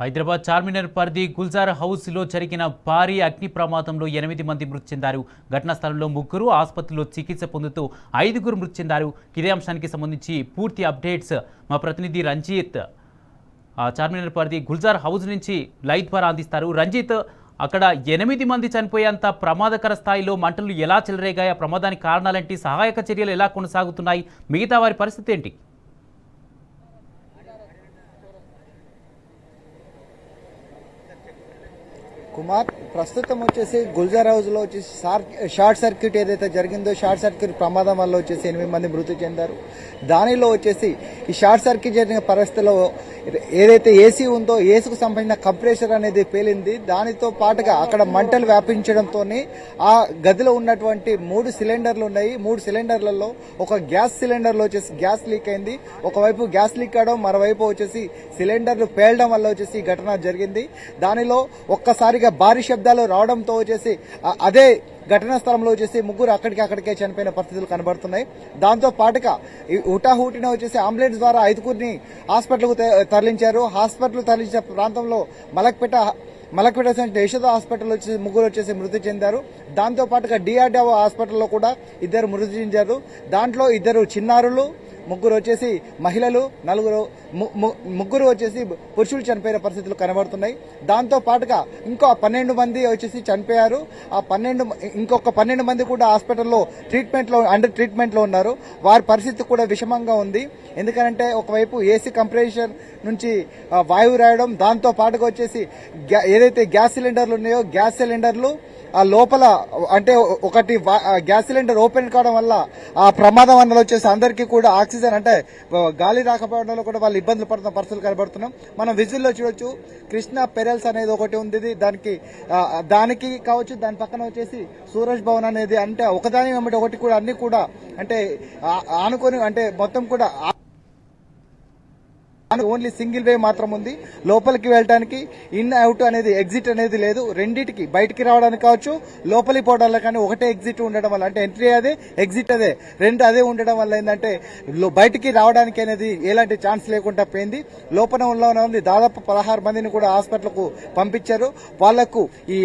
హైదరాబాద్ చార్మినార్ పరిధి గుల్జార్ హౌస్లో జరిగిన భారీ అగ్ని ప్రమాదంలో 8 మంది మృతి చెందారు. ఘటనా స్థలంలో 3, ఆసుపత్రిలో చికిత్స పొందుతూ 5 మృతి చెందారు. ఇదే అంశానికి సంబంధించి పూర్తి అప్డేట్స్ మా ప్రతినిధి రంజిత్ చార్మినార్ పరిధి గుల్జార్ హౌస్ నుంచి లైవ్ ద్వారా అందిస్తారు. రంజిత్, అక్కడ 8 మంది చనిపోయేంత ప్రమాదకర స్థాయిలో మంటలు ఎలా చెలరేగాయి? ఆ ప్రమాదానికి కారణాలేంటి? సహాయక చర్యలు ఎలా కొనసాగుతున్నాయి? మిగతా వారి పరిస్థితి ఏంటి? కుమార్, ప్రస్తుతం వచ్చేసి గుల్జార్ హౌస్లో వచ్చేసి షార్ట్ సర్క్యూట్ ఏదైతే జరిగిందో షార్ట్ సర్క్యూట్ ప్రమాదం వల్ల వచ్చేసి 8 మంది మృతి చెందారు. దానిలో వచ్చేసి ఈ షార్ట్ సర్క్యూట్ జరిగిన పరిస్థితిలో ఏదైతే ఏసీ ఉందో ఏసీకి సంబంధించిన కంప్రెషర్ అనేది పేలింది. దానితో పాటుగా అక్కడ మంటలు వ్యాపించడంతో ఆ గదిలో ఉన్నటువంటి 3 సిలిండర్లు ఉన్నాయి. 3 సిలిండర్లలో ఒక గ్యాస్ సిలిండర్లో వచ్చేసి గ్యాస్ లీక్ అయింది. ఒకవైపు గ్యాస్ లీక్ అవడం, మరోవైపు వచ్చేసి సిలిండర్లు పేలడం వల్ల వచ్చేసి ఈ ఘటన జరిగింది. దానిలో ఒక్కసారిగా భారీ శబ్దాలు రావడంతో వచ్చేసి అదే ఘటనా స్థలంలో వచ్చేసి 3 అక్కడికే చనిపోయిన పరిస్థితులు కనబడుతున్నాయి. దాంతో పాటుగా హుటాహుటిన వచ్చేసి అంబులెన్స్ ద్వారా 5 హాస్పిటల్కు తరలించారు. హాస్పిటల్ తరలించిన ప్రాంతంలో మలక్పేట యశోద హాస్పిటల్ వచ్చేసి 3 వచ్చేసి మృతి చెందారు. దాంతో పాటుగా డిఆర్డిఓ హాస్పిటల్లో కూడా 2 మృతి చెందారు. దాంట్లో 2 చిన్నారులు, 3 వచ్చేసి మహిళలు, 3 వచ్చేసి పురుషులు చనిపోయిన పరిస్థితులు కనబడుతున్నాయి. దాంతో పాటుగా ఇంకో 12 మంది వచ్చేసి చనిపోయారు. ఇంకొక 12 మంది కూడా హాస్పిటల్లో అండర్ ట్రీట్మెంట్ లో ఉన్నారు. వారి పరిస్థితి కూడా విషమంగా ఉంది. ఎందుకంటే ఒకవైపు ఏసీ కంప్రెషర్ నుంచి వాయువు రాయడం, దాంతో పాటుగా వచ్చేసి ఏదైతే గ్యాస్ సిలిండర్లు ఉన్నాయో గ్యాస్ సిలిండర్లు ఆ లోపల అంటే ఒకటి గ్యాస్ సిలిండర్ ఓపెన్ కావడం వల్ల ఆ ప్రమాదం అన్నది వచ్చేసి అందరికీ కూడా ఆక్సిజన్ అంటే గాలి రాకపోవడంలో కూడా వాళ్ళు ఇబ్బందులు పడుతున్న పరిస్థితులు కనబడుతున్నాం. మనం విజువల్లో చూడొచ్చు, కృష్ణా పెరల్స్ అనేది ఒకటి ఉంది. దానికి కావచ్చు, దాని పక్కన వచ్చేసి సూరజ్ భవన్ అనేది, అంటే ఒకదాని వెంబడి ఒకటి కూడా అన్ని కూడా అంటే ఆనుకొని అంటే మొత్తం కూడా ఓన్లీ సింగిల్ వే మాత్రం ఉంది. లోపలికి వెళ్ళడానికి ఇన్ అవుట్ అనేది ఎగ్జిట్ అనేది లేదు. రెండింటికి బయటికి రావడానికి కావచ్చు, లోపలికి పోవడానికి కానీ ఒకటే ఎగ్జిట్ ఉండడం వల్ల, అంటే ఎంట్రీ అదే ఎగ్జిట్ అదే, రెండు అదే ఉండడం వల్ల ఏంటంటే బయటికి రావడానికి అనేది ఎలాంటి ఛాన్స్ లేకుండా పోయింది. లోపల ఉంది దాదాపు 16 మందిని కూడా హాస్పిటల్కు పంపించారు. వాళ్లకు ఈ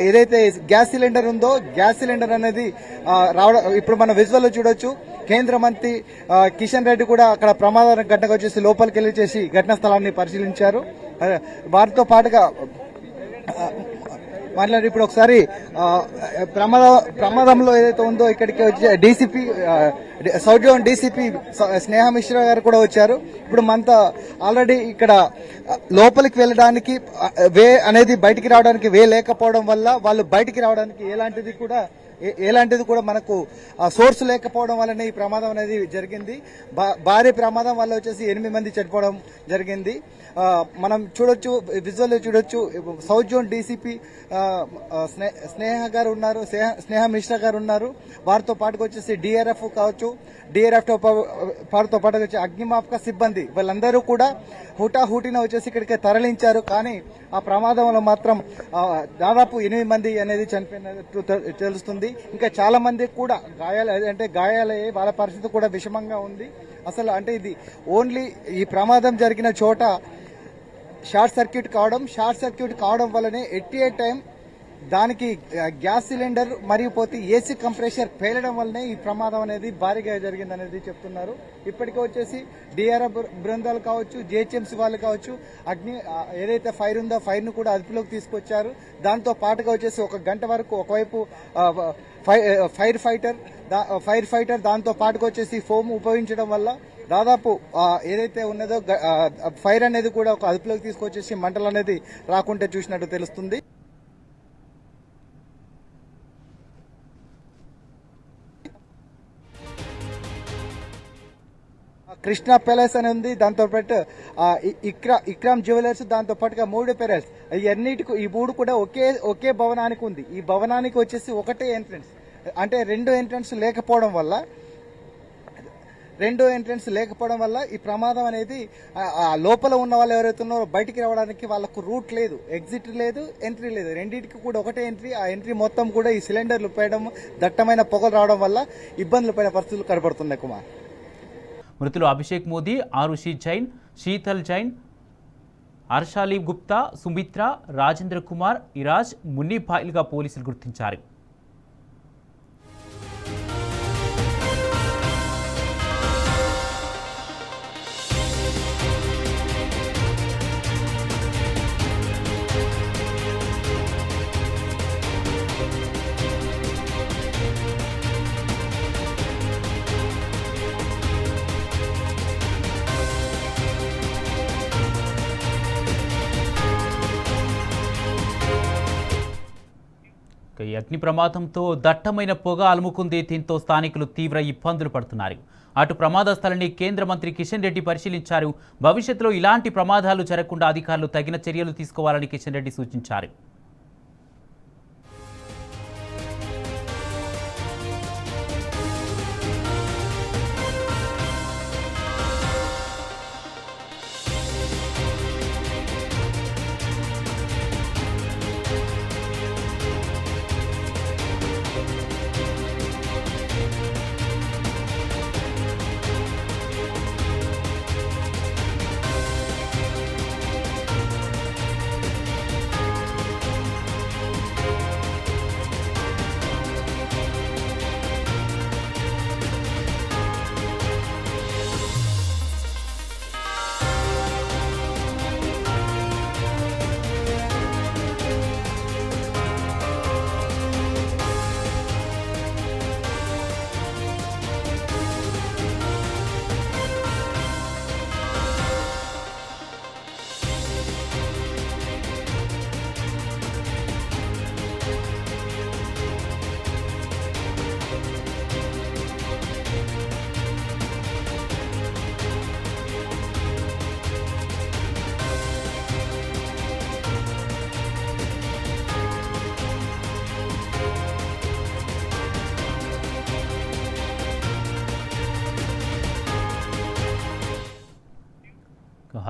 ఏదైతే గ్యాస్ సిలిండర్ ఉందో గ్యాస్ సిలిండర్ అనేది రావడం ఇప్పుడు మనం విజువల్లో చూడొచ్చు. కేంద్ర మంత్రి కిషన్ రెడ్డి కూడా అక్కడ ప్రమాద ఘటనకు వచ్చేసి లోపలికి వెళ్ళి చేసి ఘటనా స్థలాన్ని పరిశీలించారు. వారితో పాటుగా మాట్లాడి ఇప్పుడు ఒకసారి ప్రమాదంలో ఏదైతే ఉందో ఇక్కడికి వచ్చి డీసీపీ సౌత్ జోన్ డీసీపీ స్నేహ మిశ్రా గారు కూడా వచ్చారు. ఇప్పుడు మనతో ఆల్రెడీ ఇక్కడ లోపలికి వెళ్ళడానికి వే అనేది బయటికి రావడానికి వే లేకపోవడం వల్ల వాళ్ళు బయటికి రావడానికి ఎలాంటిది కూడా మనకు సోర్స్ లేకపోవడం వల్లనే ఈ ప్రమాదం అనేది జరిగింది. భారీ ప్రమాదం వల్ల వచ్చేసి 8 మంది చనిపోవడం జరిగింది. మనం చూడొచ్చు, విజువల్ చూడొచ్చు. సౌత్ జోన్ డీసీపీ స్నేహ గారు ఉన్నారు, స్నేహ మిశ్రా గారు ఉన్నారు. వారితో పాటుగా వచ్చేసి డిఆర్ఎఫ్ కావచ్చు, డిఆర్ఎఫ్ వారితో పాటుగా వచ్చి అగ్నిమాపక సిబ్బంది వాళ్ళందరూ కూడా హుటాహుటిన వచ్చేసి ఇక్కడికి తరలించారు. కానీ ఆ ప్రమాదంలో మాత్రం దాదాపు 8 మంది అనేది చనిపోయినట్టు తెలుస్తుంది. ఇంకా చాలా మంది కూడా గాయాలయ్యే వాళ్ళ పరిస్థితి కూడా విషమంగా ఉంది. అసలు అంటే ఇది ఓన్లీ ఈ ప్రమాదం జరిగిన చోట షార్ట్ సర్క్యూట్ కావడం వల్లనే ఎట్ ఏ టైం దానికి గ్యాస్ సిలిండర్ మరియు పోతే ఏసీ కంప్రెషర్ పేలడం వల్లనే ఈ ప్రమాదం అనేది భారీగా జరిగిందనేది చెప్తున్నారు. ఇప్పటికే వచ్చేసి డిఆర్ఎఫ్ బృందాలు కావచ్చు, జిహెచ్ఎంసీ వాళ్ళు కావచ్చు, ఏదైతే ఫైర్ ఉందో ఫైర్ ను కూడా అదుపులోకి తీసుకొచ్చారు. దాంతో పాటుగా వచ్చేసి 1 గంట వరకు ఒకవైపు ఫైర్ ఫైటర్ దాంతో పాటుగా వచ్చేసి ఫోమ్ ఉపయోగించడం వల్ల దాదాపు ఏదైతే ఉన్నదో ఫైర్ అనేది కూడా ఒక అదుపులోకి తీసుకొచ్చేసి మంటలు అనేది రాకుంటే చూసినట్టు తెలుస్తుంది. కృష్ణా ప్యాలెస్ అని ఉంది, దాంతో పాటు ఇక్రామ్ జ్యువెలర్స్, దాంతో పాటుగా 3 పెరల్స్, ఈ 3 కూడా ఒకే భవనానికి ఉంది. ఈ భవనానికి వచ్చేసి ఒకటే ఎంట్రన్స్, అంటే 2 ఎంట్రన్స్ లేకపోవడం వల్ల ఈ ప్రమాదం అనేది లోపల ఉన్న వాళ్ళు ఎవరైతే ఉన్నారో బయటికి రావడానికి వాళ్ళకు రూట్ లేదు, ఎగ్జిట్ లేదు, ఎంట్రీ లేదు. రెండింటికి కూడా ఒకటే ఎంట్రీ. ఆ ఎంట్రీ మొత్తం కూడా ఈ సిలిండర్లు పేయడం, దట్టమైన పొగలు రావడం వల్ల ఇబ్బందులు పడిన పరిస్థితులు కనబడుతున్నాయి. కుమార్, మృతులు అభిషేక్ మోదీ, ఆరుషి జైన్, శీతల్ జైన్, హర్షాలి గుప్తా, సుమిత్ర, రాజేంద్ర కుమార్, ఇరాజ్, మున్నీపాయిల్గా పోలీసులు గుర్తించారు. ఈ అగ్ని ప్రమాదంతో దట్టమైన పొగ అలుముకుంది. దీంతో స్థానికులు తీవ్ర ఇబ్బందులు పడుతున్నారు. అటు ప్రమాద స్థలాన్ని కేంద్ర మంత్రి కిషన్ రెడ్డి పరిశీలించారు. భవిష్యత్తులో ఇలాంటి ప్రమాదాలు జరగకుండా అధికారులు తగిన చర్యలు తీసుకోవాలని కిషన్ రెడ్డి సూచించారు.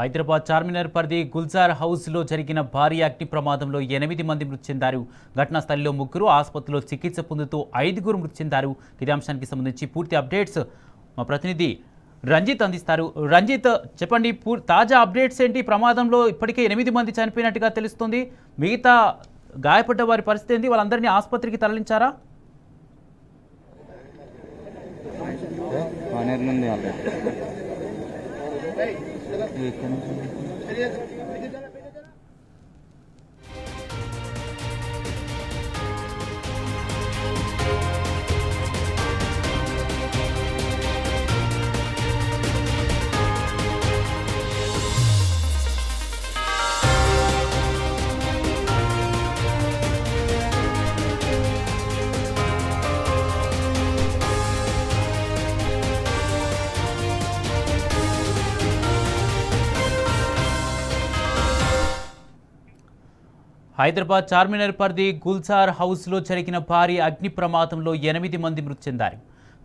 హైదరాబాద్ చార్మినార్ పరిధి గుల్జార్ హౌస్లో జరిగిన భారీ అగ్ని ప్రమాదంలో 8 మంది మృతి చెందారు. ఘటనా స్థలిలో 3, ఆసుపత్రిలో చికిత్స పొందుతూ 5 మృతి చెందారు. ఇదే అంశానికి సంబంధించి పూర్తి అప్డేట్స్ మా ప్రతినిధి రంజిత్ అందిస్తారు. రంజిత్, చెప్పండి, తాజా అప్డేట్స్ ఏంటి? ప్రమాదంలో ఇప్పటికే 8 మంది చనిపోయినట్టుగా తెలుస్తుంది. మిగతా గాయపడ్డ వారి పరిస్థితి ఏంటి? వాళ్ళందరినీ ఆసుపత్రికి తరలించారా? హైదరాబాద్ చార్మినార్ పరిధి గుల్జార్ హౌస్లో జరిగిన భారీ అగ్ని ప్రమాదంలో 8 మంది మృతి చెందారు.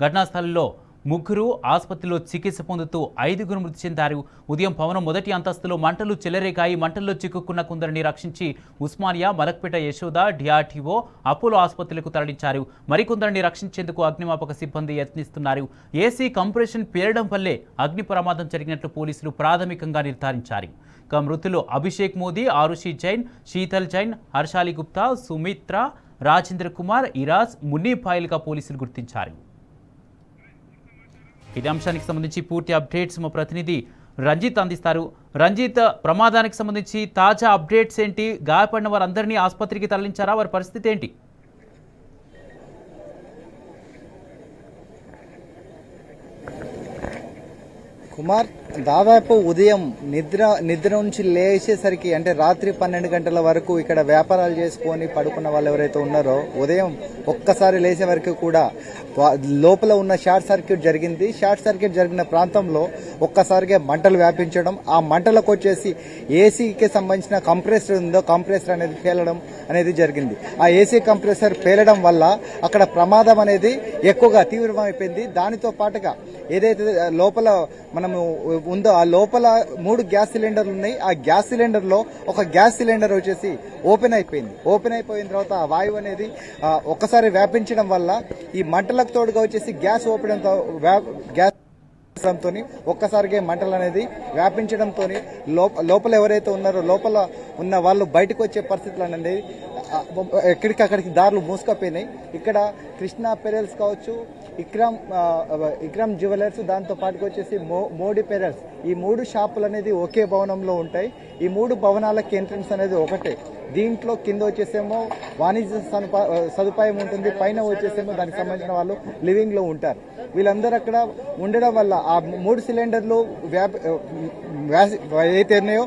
ఘటనా స్థలంలో 3, ఆసుపత్రిలో చికిత్స పొందుతూ 5 మృతి చెందారు. ఉదయం భవనం మొదటి అంతస్తులో మంటలు చెలరేగాయి. మంటల్లో చిక్కుకున్న కొందరిని రక్షించి ఉస్మానియా, మలక్పేట, యశోద, డిఆర్టీఓ, అపోలో ఆసుపత్రులకు తరలించారు. మరికొందరిని రక్షించేందుకు అగ్నిమాపక సిబ్బంది యత్నిస్తున్నారు. ఏసీ కంప్రెషన్ పేలడం వల్లే అగ్ని ప్రమాదం జరిగినట్లు పోలీసులు ప్రాథమికంగా నిర్ధారించారు. మృతులు అభిషేక్ మోదీ, ఆరుషి జైన్, శీతల్ జైన్, హర్షాలి గుప్తా, సుమిత్ర, రాజేంద్ర కుమార్, ఇరాజ్, మున్నీపాయిల్గా పోలీసులు గుర్తించారు. ఇదే అంశానికి సంబంధించి పూర్తి అప్డేట్స్ మా ప్రతినిధి రంజిత్ అందిస్తారు. రంజిత్, ప్రమాదానికి సంబంధించి తాజా అప్డేట్స్ ఏంటి? గాయపడిన వారందరినీ ఆసుపత్రికి తరలించారా? వారి పరిస్థితి ఏంటి? కుమార్, దాదాపు ఉదయం నిద్ర నుంచి లేచేసరికి అంటే రాత్రి 12 గంటల వరకు ఇక్కడ వ్యాపారాలు చేసుకొని పడుకున్న వాళ్ళు ఎవరైతే ఉన్నారో ఉదయం ఒక్కసారి లేచే వరకు కూడా లోపల ఉన్న షార్ట్ సర్క్యూట్ జరిగింది. షార్ట్ సర్క్యూట్ జరిగిన ప్రాంతంలో ఒక్కసారిగా మంటలు వ్యాపించడం, ఆ మంటలకు వచ్చేసి ఏసీకి సంబంధించిన కంప్రెసర్ ఉందో కంప్రెసర్ అనేది పేలడం అనేది జరిగింది. ఆ ఏసీ కంప్రెసర్ పేలడం వల్ల అక్కడ ప్రమాదం అనేది ఎక్కువగా తీవ్రమైపోయింది. దానితో పాటుగా ఏదైతే లోపల మనము ఉందో ఆ లోపల 3 గ్యాస్ సిలిండర్లు ఉన్నాయి. ఆ గ్యాస్ సిలిండర్ లో ఒక గ్యాస్ సిలిండర్ వచ్చేసి ఓపెన్ అయిపోయింది. ఓపెన్ అయిపోయిన తర్వాత ఆ వాయువు అనేది ఒక్కసారి వ్యాపించడం వల్ల ఈ మంటలకు తోడుగా వచ్చేసి గ్యాస్ ఓపెన్ గ్యాస్ ఒక్కసారిగా మంటలు అనేది వ్యాపించడంతో లోపల ఎవరైతే ఉన్నారో లోపల ఉన్న వాళ్ళు బయటకు వచ్చే పరిస్థితులు అనేది ఎక్కడికక్కడికి దారులు మూసుకపోయినాయి. ఇక్కడ కృష్ణా పెరల్స్ కావచ్చు, ఇక్రామ్ జ్యువెలర్స్, దాంతో పాటుకు వచ్చేసి మోడీ పెరల్స్, ఈ 3 షాపులు అనేది ఒకే భవనంలో ఉంటాయి. ఈ 3 భవనాలకి ఎంట్రన్స్ అనేది ఒకటే. దీంట్లో కింద వచ్చేసేమో వాణిజ్య సదుపాయం ఉంటుంది, పైన వచ్చేసేమో దానికి సంబంధించిన వాళ్ళు లివింగ్ లో ఉంటారు. వీళ్ళందరూ అక్కడ ఉండడం వల్ల ఆ 3 సిలిండర్లు ఏదైతే ఉన్నాయో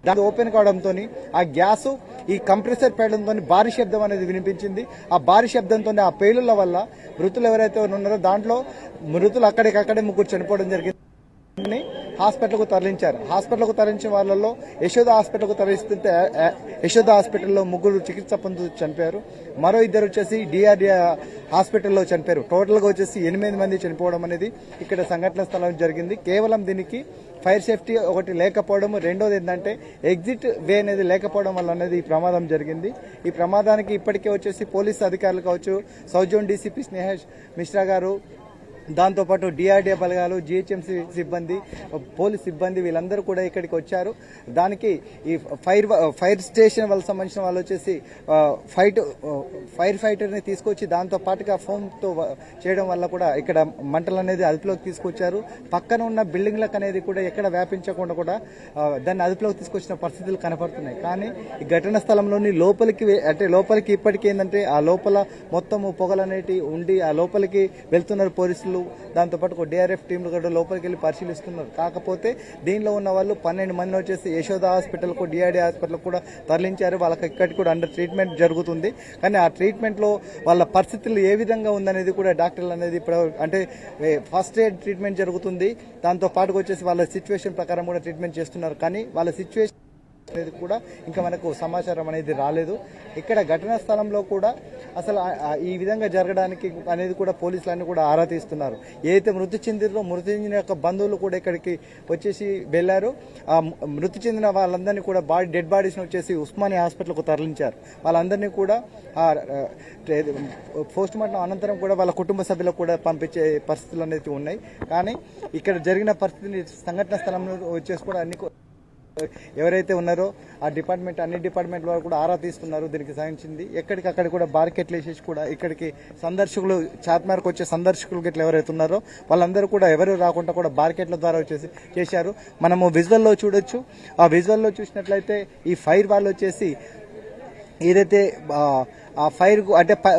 దాన్ని ఓపెన్ కావడంతో ఆ గ్యాస్ ఈ కంప్రెసర్ పేలడంతో భారీ శబ్దం అనేది వినిపించింది. ఆ భారీ శబ్దంతో ఆ పేలుల వల్ల మృతులు ఎవరైతే ఉన్నారో దాంట్లో మృతులు అక్కడికక్కడే 3 చనిపోవడం జరిగింది. హాస్పిటల్కు తరలించారు. హాస్పిటల్కు తరలించిన వాళ్ళలో యశోద హాస్పిటల్కు తరలిస్తుంటే యశోద హాస్పిటల్లో 3 చికిత్స పొందుతూ చనిపోయారు. మరో 2 వచ్చేసి డిఆర్డిఏ హాస్పిటల్లో చనిపోయారు. టోటల్గా వచ్చేసి 8 మంది చనిపోవడం అనేది ఇక్కడ సంఘటన స్థలం జరిగింది. కేవలం దీనికి ఫైర్ సేఫ్టీ ఒకటి లేకపోవడం, రెండోది ఏంటంటే ఎగ్జిట్ వే అనేది లేకపోవడం వల్ల అనేది ఈ ప్రమాదం జరిగింది. ఈ ప్రమాదానికి ఇప్పటికే వచ్చేసి పోలీసు అధికారులు కావచ్చు, సౌత్ జోన్ డీసీపీ స్నేహేష్ మిశ్రా గారు, దాంతోపాటు డిఆర్డీఏ బలగాలు, జిహెచ్ఎంసీ సిబ్బంది, పోలీస్ సిబ్బంది వీళ్ళందరూ కూడా ఇక్కడికి వచ్చారు. దానికి ఈ ఫైర్ స్టేషన్ వాళ్ళకి సంబంధించిన వాళ్ళు వచ్చేసి ఫైర్ ఫైటర్ని తీసుకొచ్చి దాంతో పాటుగా ఫోమ్తో చేయడం వల్ల కూడా ఇక్కడ మంటలు అనేది అదుపులోకి తీసుకొచ్చారు. పక్కన ఉన్న బిల్డింగ్లకు అనేది కూడా ఎక్కడ వ్యాపించకుండా కూడా దాన్ని అదుపులోకి తీసుకొచ్చిన పరిస్థితులు కనపడుతున్నాయి. కానీ ఈ ఘటన స్థలంలోని లోపలికి ఇప్పటికీ ఏంటంటే ఆ లోపల మొత్తము పొగలనేటి ఉండి ఆ లోపలికి వెళ్తున్నారు పోలీసులు. దాంతోపాటు డిఆర్ఎఫ్ టీంలు కూడా లోపలికి వెళ్ళి పరిశీలిస్తున్నారు. కాకపోతే దీనిలో ఉన్న వాళ్ళు 12 మంది వచ్చేసి యశోద హాస్పిటల్కు, డిఆర్డీ హాస్పిటల్ కూడా తరలించారు. వాళ్ళకి ఇక్కడికి కూడా అండర్ ట్రీట్మెంట్ జరుగుతుంది. కానీ ఆ ట్రీట్మెంట్లో వాళ్ళ పరిస్థితులు ఏ విధంగా ఉందనేది కూడా డాక్టర్లు అనేది ఇప్పుడు అంటే ఫస్ట్ ఎయిడ్ ట్రీట్మెంట్ జరుగుతుంది. దాంతో పాటుకు వచ్చేసి వాళ్ళ సిచ్యువేషన్ ప్రకారం కూడా ట్రీట్మెంట్ చేస్తున్నారు. కానీ వాళ్ళ సిచ్యువేషన్ అనేది కూడా ఇంకా మనకు సమాచారం అనేది రాలేదు. ఇక్కడ ఘటనా స్థలంలో కూడా అసలు ఈ విధంగా జరగడానికి అనేది కూడా పోలీసులన్నీ కూడా ఆరా తీస్తున్నారు. ఏదైతే మృతి చెందిన యొక్క బంధువులు కూడా ఇక్కడికి వచ్చేసి వెళ్లారు. ఆ మృతి చెందిన వాళ్ళందరినీ కూడా డెడ్ బాడీస్ని వచ్చేసి ఉస్మానియా హాస్పిటల్కు తరలించారు. వాళ్ళందరినీ కూడా పోస్ట్ మార్టం అనంతరం కూడా వాళ్ళ కుటుంబ సభ్యులకు కూడా పంపించే పరిస్థితులు అనేది ఉన్నాయి. కానీ ఇక్కడ జరిగిన పరిస్థితిని సంఘటన స్థలంలో వచ్చేసి కూడా ఎవరైతే ఉన్నారో ఆ అన్ని డిపార్ట్మెంట్ వారు కూడా ఆరా తీస్తున్నారు. దీనికి సంబంధించింది ఎక్కడికక్కడ కూడా బార్కెట్లు వేసేసి కూడా ఇక్కడికి సందర్శకులు చార్మినార్కి వచ్చే సందర్శకులు గిట్ల ఎవరైతే ఉన్నారో వాళ్ళందరూ కూడా ఎవరు రాకుండా కూడా బార్కెట్ల ద్వారా వచ్చేసి చేశారు. మనము విజువల్లో చూడొచ్చు. ఆ విజువల్లో చూసినట్లయితే ఈ ఫైర్ వాళ్ళు వచ్చేసి ఏదైతే ఆ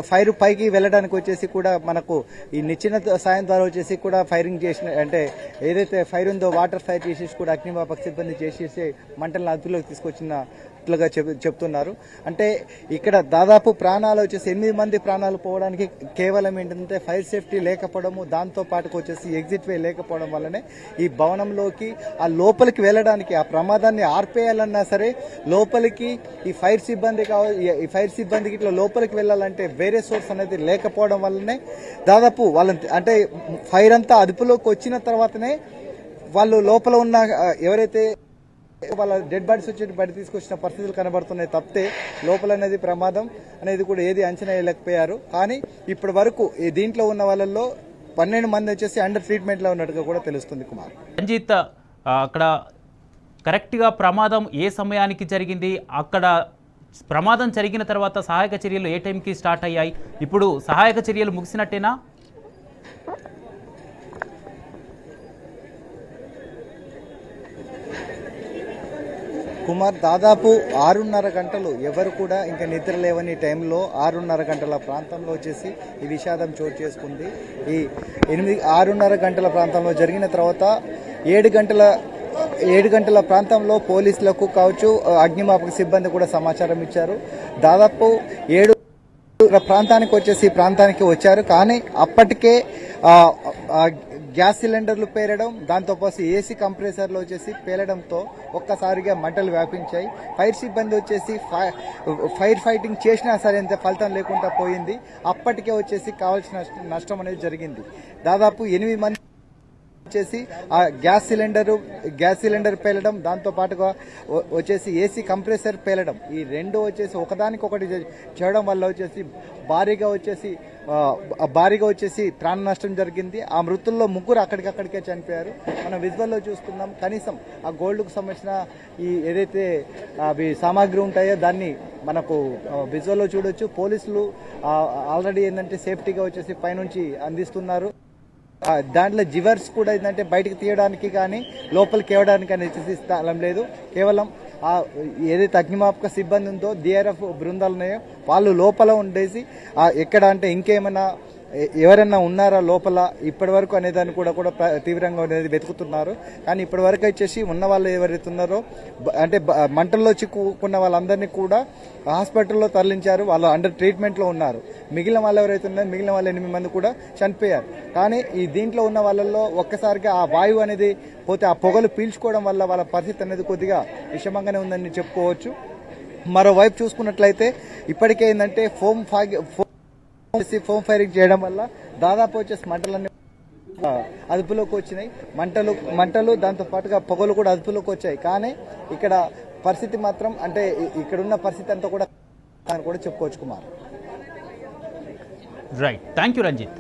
ఫైర్ పైకి వెళ్ళడానికి వచ్చేసి కూడా మనకు ఈ నిచ్చెన సాయం ద్వారా వచ్చేసి కూడా ఫైరింగ్ చేసిన అంటే ఏదైతే ఫైర్ ఉందో వాటర్ ఫైర్ చేసేసి కూడా అగ్నిమాపక సిబ్బంది చేసేసి మంటలను అదుపులోకి తీసుకొచ్చినట్లుగా చెప్తున్నారు. అంటే ఇక్కడ దాదాపు ప్రాణాలు వచ్చేసి 8 మంది ప్రాణాలు పోవడానికి కేవలం ఏంటంటే ఫైర్ సేఫ్టీ లేకపోవడము, దాంతో పాటుకు వచ్చేసి ఎగ్జిట్ వే లేకపోవడం వల్లనే ఈ భవనంలోకి ఆ లోపలికి వెళ్ళడానికి ఆ ప్రమాదాన్ని ఆర్పేయాలన్నా సరే లోపలికి ఈ ఫైర్ సిబ్బందికి ఇట్లా లోపలికి వెళ్ళాలంటే వేరే సోర్స్ అనేది లేకపోవడం వల్లనే దాదాపు వాళ్ళని అంటే ఫైర్ అంతా అదుపులోకి వచ్చిన తర్వాతనే వాళ్ళు లోపల ఉన్న ఎవరైతే వాళ్ళ డెడ్ బాడీస్ వచ్చి బయట తీసుకొచ్చిన పరిస్థితులు కనబడుతున్నాయి తప్పితే లోపల అనేది ప్రమాదం అనేది కూడా ఏది అంచనా వేయలేకపోయారు. కానీ ఇప్పటి వరకు దీంట్లో ఉన్న వాళ్ళల్లో 12 మంది వచ్చేసి అండర్ ట్రీట్మెంట్ లో ఉన్నట్టుగా కూడా తెలుస్తుంది. కుమార్ రంజిత్, అక్కడ కరెక్ట్గా ప్రమాదం ఏ సమయానికి జరిగింది, అక్కడ ప్రమాదం జరిగిన తర్వాత సహాయక చర్యలు ఏ టైంకి స్టార్ట్ అయ్యాయి, ఇప్పుడు సహాయక చర్యలు ముగిసినట్టేనా? కుమార్, దాదాపు 6:30 గంటలు ఎవరు కూడా ఇంకా నిద్ర లేవని టైంలో 6:30 గంటల ప్రాంతంలో వచ్చేసి ఈ విషాదం చోటు చేసుకుంది. ఈ 6:30 గంటల ప్రాంతంలో జరిగిన తర్వాత 7 గంటల ప్రాంతంలో పోలీసులకు కావచ్చు అగ్నిమాపక సిబ్బంది కూడా సమాచారం ఇచ్చారు. దాదాపు 7 ప్రాంతానికి వచ్చారు. కానీ అప్పటికే గ్యాస్ సిలిండర్లు పేలడం, దాంతోపాటు ఏసీ కంప్రెసర్లు వచ్చేసి పేలడంతో ఒక్కసారిగా మంటలు వ్యాపించాయి. ఫైర్ సిబ్బంది వచ్చేసి ఫైర్ ఫైటింగ్ చేసినా సరే అంత ఫలితం లేకుండా పోయింది. అప్పటికే వచ్చేసి కావాల్సిన నష్టం అనేది జరిగింది. దాదాపు 8 మంది వచ్చేసి ఆ గ్యాస్ సిలిండర్ పేలడం, దాంతో పాటుగా వచ్చేసి ఏసీ కంప్రెసర్ పేలడం, ఈ రెండు వచ్చేసి ఒకదానికొకటి చేయడం వల్ల వచ్చేసి భారీగా వచ్చేసి ప్రాణ నష్టం జరిగింది. ఆ మృతుల్లో 3 అక్కడికక్కడికే చనిపోయారు. మనం విజువల్లో చూస్తున్నాం. కనీసం ఆ గోల్డ్కు సంబంధించిన ఈ ఏదైతే అవి సామాగ్రి ఉంటాయో దాన్ని మనకు విజువల్లో చూడొచ్చు. పోలీసులు ఆల్రెడీ ఏంటంటే సేఫ్టీగా వచ్చేసి పైనుంచి అందిస్తున్నారు. దాంట్లో జివర్స్ కూడా ఏంటంటే బయటకు తీయడానికి కానీ లోపలికి ఇవ్వడానికి కానీ స్థలం లేదు. కేవలం ఏదైతే అగ్నిమాపక సిబ్బంది ఉందో, డిఆర్ఎఫ్ బృందాలు ఉన్నాయో వాళ్ళు లోపల ఉండేసి ఎక్కడ అంటే ఇంకేమైనా ఎవరైనా ఉన్నారా లోపల ఇప్పటి వరకు అనేదాన్ని కూడా తీవ్రంగా అనేది వెతుకుతున్నారు. కానీ ఇప్పటి వరకు వచ్చేసి ఉన్న వాళ్ళు ఎవరైతే ఉన్నారో అంటే మంటల్లో చిక్కుకున్న వాళ్ళందరినీ కూడా హాస్పిటల్లో తరలించారు. వాళ్ళు అండర్ ట్రీట్మెంట్లో ఉన్నారు. మిగిలిన వాళ్ళు ఎవరైతే ఉన్నారో మిగిలిన వాళ్ళు 8 మంది కూడా చనిపోయారు. కానీ ఈ దీంట్లో ఉన్న వాళ్ళల్లో ఒక్కసారిగా ఆ వాయువు అనేది పోతే ఆ పొగలు పీల్చుకోవడం వల్ల వాళ్ళ పరిస్థితి అనేది కొద్దిగా విషమంగానే ఉందని చెప్పుకోవచ్చు. మరోవైపు చూసుకున్నట్లయితే ఇప్పటికే ఏంటంటే ఫోమ్ ఫైరింగ్ చేయడం వల్ల దాదాపు వచ్చేసి మంటలన్నీ అదుపులోకి వచ్చినాయి. మంటలు దాంతో పాటుగా పొగలు కూడా అదుపులోకి వచ్చాయి. కానీ ఇక్కడ పరిస్థితి మాత్రం అంటే ఇక్కడున్న పరిస్థితి అంతా కూడా చెప్పుకోవచ్చు Kumar. Right, thank you Ranjith.